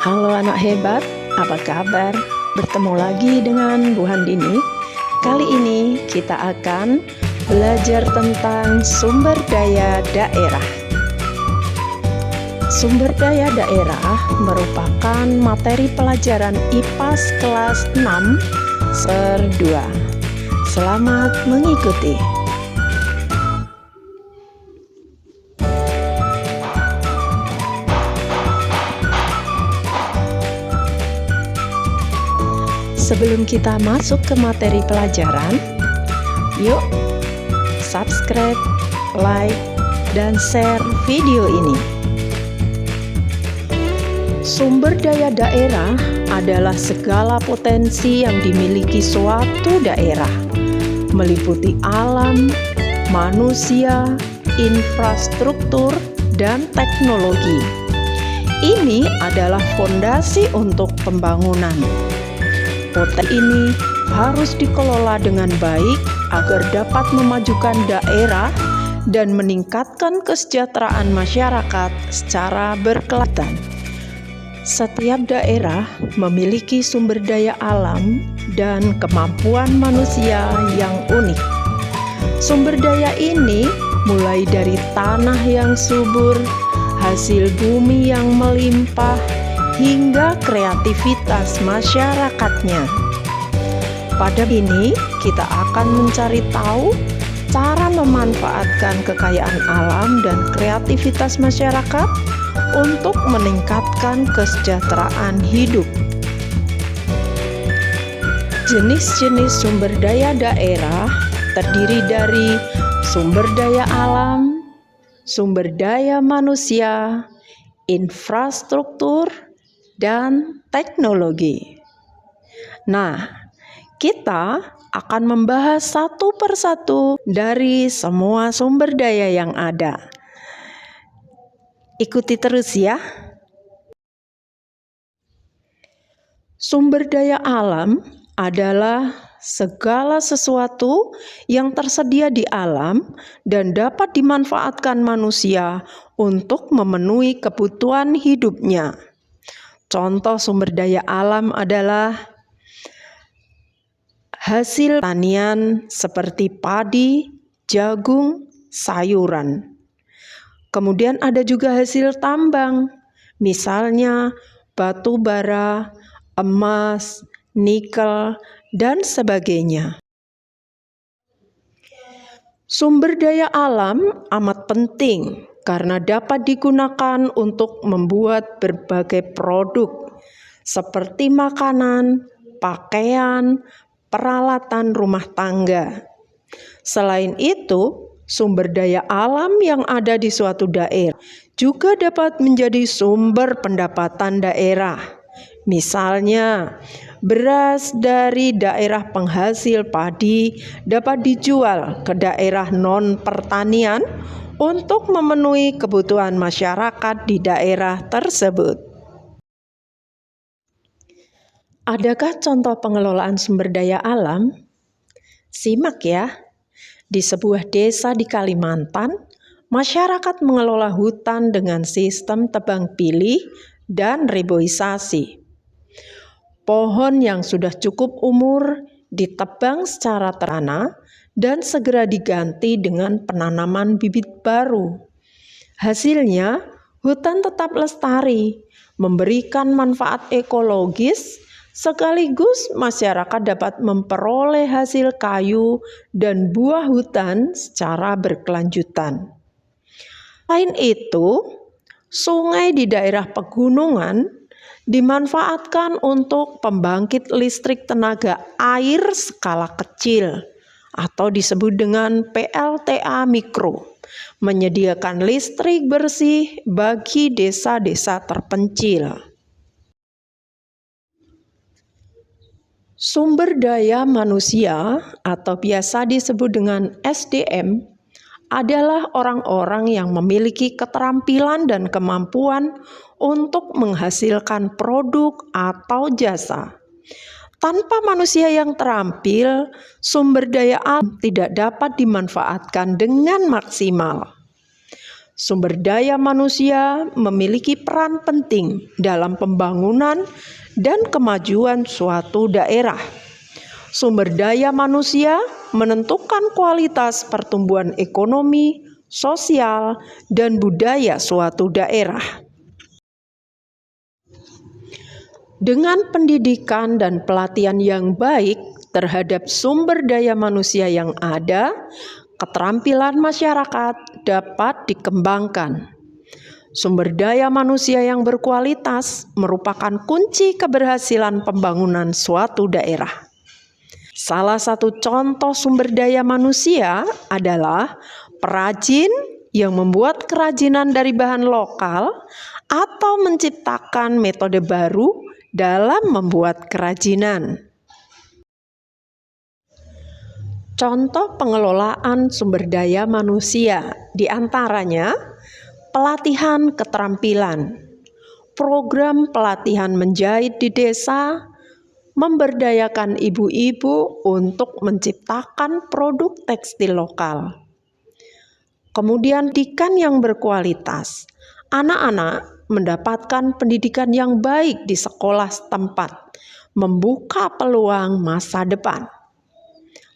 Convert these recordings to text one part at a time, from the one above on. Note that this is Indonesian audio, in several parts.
Halo anak hebat, apa kabar? Bertemu lagi dengan Bu Handini. Kali ini kita akan belajar tentang sumber daya daerah. Sumber daya daerah merupakan materi pelajaran IPAS kelas 6 semester 2. Selamat mengikuti. Sebelum kita masuk ke materi pelajaran, yuk subscribe, like, dan share video ini. Sumber daya daerah adalah segala potensi yang dimiliki suatu daerah, meliputi alam, manusia, infrastruktur, dan teknologi. Ini adalah fondasi untuk pembangunan. Potensi ini harus dikelola dengan baik agar dapat memajukan daerah dan meningkatkan kesejahteraan masyarakat secara berkelanjutan. Setiap daerah memiliki sumber daya alam dan kemampuan manusia yang unik. Sumber daya ini mulai dari tanah yang subur, hasil bumi yang melimpah, hingga kreativitas masyarakatnya. Pada ini, kita akan mencari tahu cara memanfaatkan kekayaan alam dan kreativitas masyarakat untuk meningkatkan kesejahteraan hidup. Jenis-jenis sumber daya daerah terdiri dari sumber daya alam, sumber daya manusia, infrastruktur, dan teknologi. Nah, kita akan membahas satu persatu dari semua sumber daya yang ada. Ikuti terus ya. Sumber daya alam adalah segala sesuatu yang tersedia di alam dan dapat dimanfaatkan manusia untuk memenuhi kebutuhan hidupnya. Contoh sumber daya alam adalah hasil tanian seperti padi, jagung, sayuran. Kemudian ada juga hasil tambang, misalnya batu bara, emas, nikel, dan sebagainya. Sumber daya alam amat penting karena dapat digunakan untuk membuat berbagai produk seperti makanan, pakaian, peralatan rumah tangga. Selain itu, sumber daya alam yang ada di suatu daerah juga dapat menjadi sumber pendapatan daerah. Misalnya, beras dari daerah penghasil padi dapat dijual ke daerah non-pertanian untuk memenuhi kebutuhan masyarakat di daerah tersebut. Adakah contoh pengelolaan sumber daya alam? Simak ya. Di sebuah desa di Kalimantan, masyarakat mengelola hutan dengan sistem tebang pilih dan reboisasi. Pohon yang sudah cukup umur ditebang secara terana dan segera diganti dengan penanaman bibit baru. Hasilnya, hutan tetap lestari, memberikan manfaat ekologis, sekaligus masyarakat dapat memperoleh hasil kayu dan buah hutan secara berkelanjutan. Selain itu, sungai di daerah pegunungan dimanfaatkan untuk pembangkit listrik tenaga air skala kecil atau disebut dengan PLTA mikro, menyediakan listrik bersih bagi desa-desa terpencil. Sumber daya manusia atau biasa disebut dengan SDM adalah orang-orang yang memiliki keterampilan dan kemampuan untuk menghasilkan produk atau jasa. Tanpa manusia yang terampil, sumber daya alam tidak dapat dimanfaatkan dengan maksimal. Sumber daya manusia memiliki peran penting dalam pembangunan dan kemajuan suatu daerah. Sumber daya manusia menentukan kualitas pertumbuhan ekonomi, sosial, dan budaya suatu daerah. Dengan pendidikan dan pelatihan yang baik terhadap sumber daya manusia yang ada, keterampilan masyarakat dapat dikembangkan. Sumber daya manusia yang berkualitas merupakan kunci keberhasilan pembangunan suatu daerah. Salah satu contoh sumber daya manusia adalah perajin yang membuat kerajinan dari bahan lokal atau menciptakan metode baru dalam membuat kerajinan. Contoh pengelolaan sumber daya manusia diantaranya pelatihan keterampilan, program pelatihan menjahit di desa, memberdayakan ibu-ibu untuk menciptakan produk tekstil lokal. Kemudian pendidikan yang berkualitas, anak-anak mendapatkan pendidikan yang baik di sekolah setempat, membuka peluang masa depan.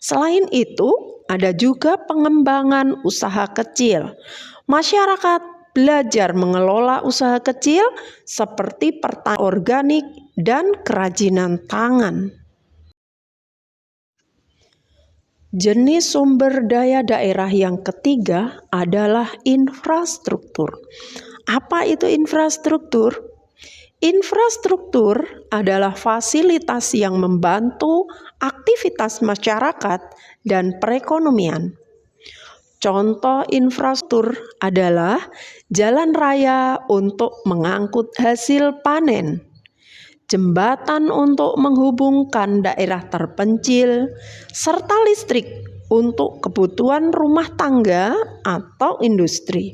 Selain itu, ada juga pengembangan usaha kecil. Masyarakat belajar mengelola usaha kecil seperti pertanian organik dan kerajinan tangan. Jenis sumber daya daerah yang ketiga adalah infrastruktur. Apa itu infrastruktur? Infrastruktur adalah fasilitas yang membantu aktivitas masyarakat dan perekonomian. Contoh infrastruktur adalah jalan raya untuk mengangkut hasil panen, jembatan untuk menghubungkan daerah terpencil, serta listrik untuk kebutuhan rumah tangga atau industri.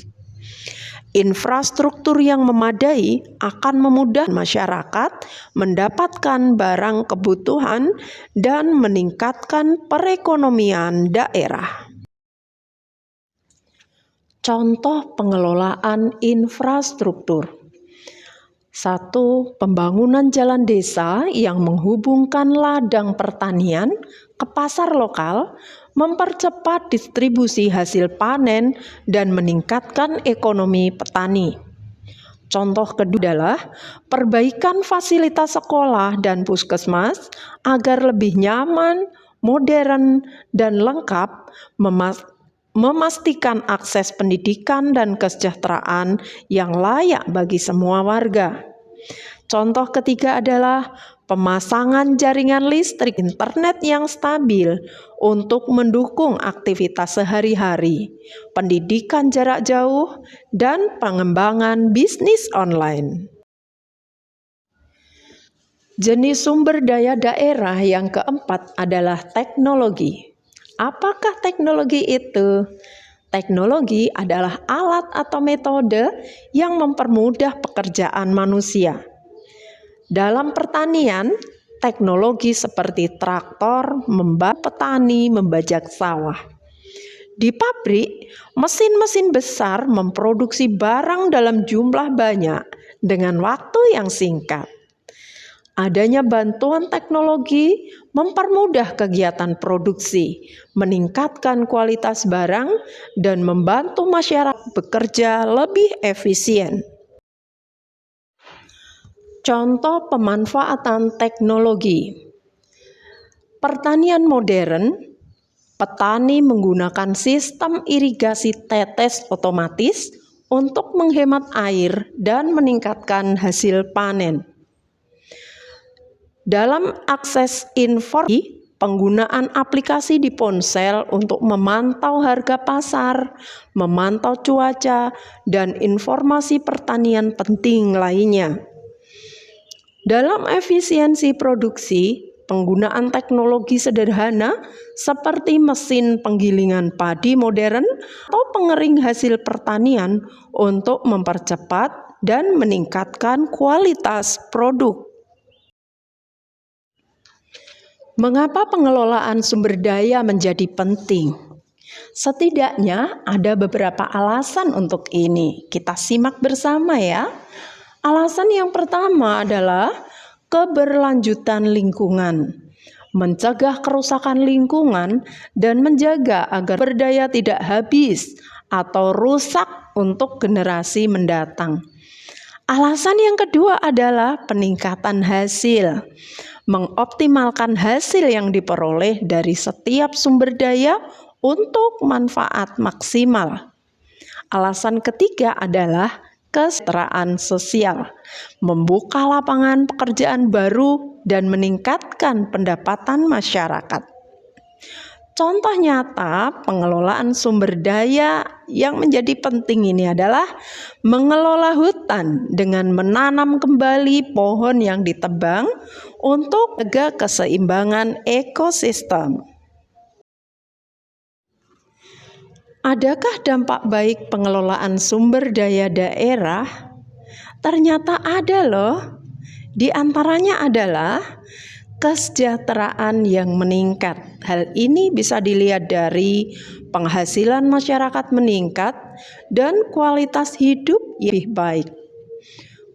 Infrastruktur yang memadai akan memudahkan masyarakat mendapatkan barang kebutuhan dan meningkatkan perekonomian daerah. Contoh pengelolaan infrastruktur. 1. Pembangunan jalan desa yang menghubungkan ladang pertanian ke pasar lokal, mempercepat distribusi hasil panen dan meningkatkan ekonomi petani. Contoh kedua adalah perbaikan fasilitas sekolah dan puskesmas agar lebih nyaman, modern, dan lengkap, memastikan akses pendidikan dan kesejahteraan yang layak bagi semua warga. Contoh ketiga adalah pemasangan jaringan listrik internet yang stabil untuk mendukung aktivitas sehari-hari, pendidikan jarak jauh, dan pengembangan bisnis online. Jenis sumber daya daerah yang keempat adalah teknologi. Apakah teknologi itu? Teknologi adalah alat atau metode yang mempermudah pekerjaan manusia. Dalam pertanian, teknologi seperti traktor membantu petani membajak sawah. Di pabrik, mesin-mesin besar memproduksi barang dalam jumlah banyak dengan waktu yang singkat. Adanya bantuan teknologi mempermudah kegiatan produksi, meningkatkan kualitas barang, dan membantu masyarakat bekerja lebih efisien. Contoh pemanfaatan teknologi. Pertanian modern, petani menggunakan sistem irigasi tetes otomatis untuk menghemat air dan meningkatkan hasil panen. Dalam akses informasi, penggunaan aplikasi di ponsel untuk memantau harga pasar, memantau cuaca, dan informasi pertanian penting lainnya. Dalam efisiensi produksi, penggunaan teknologi sederhana seperti mesin penggilingan padi modern atau pengering hasil pertanian untuk mempercepat dan meningkatkan kualitas produk. Mengapa pengelolaan sumber daya menjadi penting? Setidaknya ada beberapa alasan untuk ini. Kita simak bersama ya. Alasan yang pertama adalah keberlanjutan lingkungan. Mencegah kerusakan lingkungan dan menjaga agar sumber daya tidak habis atau rusak untuk generasi mendatang. Alasan yang kedua adalah peningkatan hasil. Mengoptimalkan hasil yang diperoleh dari setiap sumber daya untuk manfaat maksimal. Alasan ketiga adalah kesejahteraan sosial, membuka lapangan pekerjaan baru dan meningkatkan pendapatan masyarakat. Contoh nyata pengelolaan sumber daya yang menjadi penting ini adalah mengelola hutan dengan menanam kembali pohon yang ditebang untuk menjaga keseimbangan ekosistem. Adakah dampak baik pengelolaan sumber daya daerah? Ternyata ada loh. Di antaranya adalah kesejahteraan yang meningkat. Hal ini bisa dilihat dari penghasilan masyarakat meningkat dan kualitas hidup lebih baik.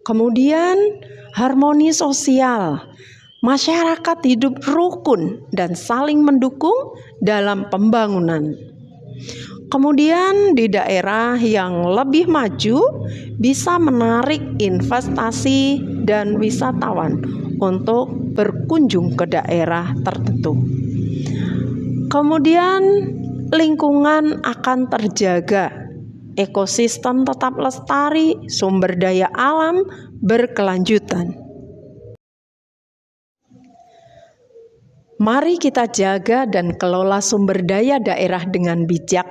Kemudian harmoni sosial. Masyarakat hidup rukun dan saling mendukung dalam pembangunan. Kemudian di daerah yang lebih maju bisa menarik investasi dan wisatawan untuk berkunjung ke daerah tertentu. Kemudian lingkungan akan terjaga, ekosistem tetap lestari, sumber daya alam berkelanjutan. Mari kita jaga dan kelola sumber daya daerah dengan bijak.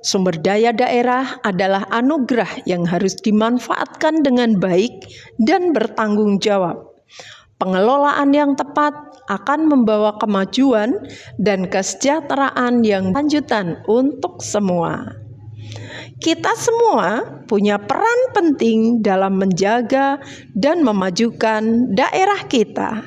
Sumber daya daerah adalah anugerah yang harus dimanfaatkan dengan baik dan bertanggung jawab. Pengelolaan yang tepat akan membawa kemajuan dan kesejahteraan yang lanjutan untuk semua. Kita semua punya peran penting dalam menjaga dan memajukan daerah kita.